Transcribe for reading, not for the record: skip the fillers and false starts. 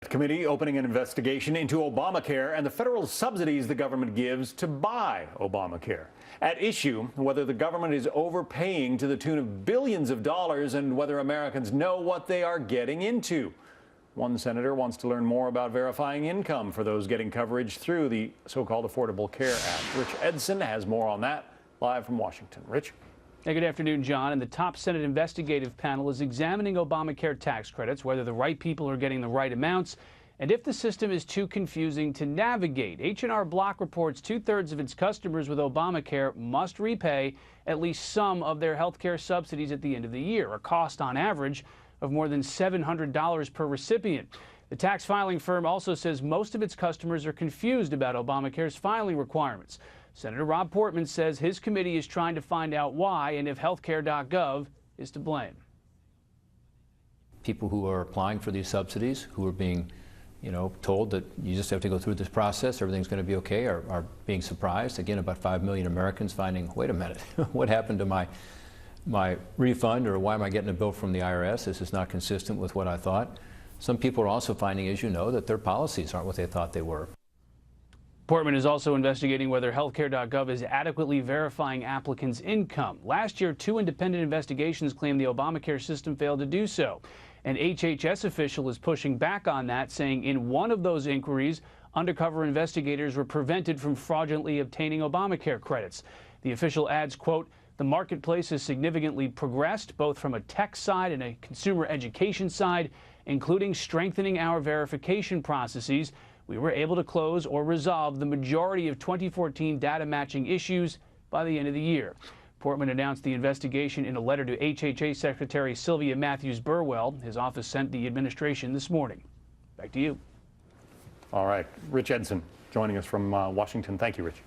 Committee opening an investigation into Obamacare and the federal subsidies the government gives to buy Obamacare. At issue, whether the government is overpaying to the tune of billions of dollars and whether Americans know what they are getting into. One senator wants to learn more about verifying income for those getting coverage through the so-called Affordable Care Act. Rich Edson has more on that, live from Washington. Rich? Hey, good afternoon, John. And the top Senate investigative panel is examining Obamacare tax credits, whether the right people are getting the right amounts, and if the system is too confusing to navigate. H&R Block reports 2/3 of its customers with Obamacare must repay at least some of their health care subsidies at the end of the year, a cost on average of more than $700 per recipient. The tax filing firm also says most of its customers are confused about Obamacare's filing requirements. Senator Rob Portman says his committee is trying to find out why and if healthcare.gov is to blame. People who are applying for these subsidies, who are being, told that you just have to go through this process, everything's going to be okay, are being surprised. Again, about 5 million Americans finding, wait a minute, what happened to my refund, or why am I getting a bill from the IRS? This is not consistent with what I thought. Some people are also finding, as you know, that their policies aren't what they thought they were. Portman is also investigating whether healthcare.gov is adequately verifying applicants' income. Last year, 2 independent investigations claimed the Obamacare system failed to do so. An HHS official is pushing back on that, saying in one of those inquiries, undercover investigators were prevented from fraudulently obtaining Obamacare credits. The official adds, quote, "The marketplace has significantly progressed, both from a tech side and a consumer education side, including strengthening our verification processes. We were able to close or resolve the majority of 2014 data matching issues by the end of the year." Portman announced the investigation in a letter to HHA Secretary Sylvia Matthews Burwell. His office sent the administration this morning. Back to you. All right. Rich Edson joining us from Washington. Thank you, Rich.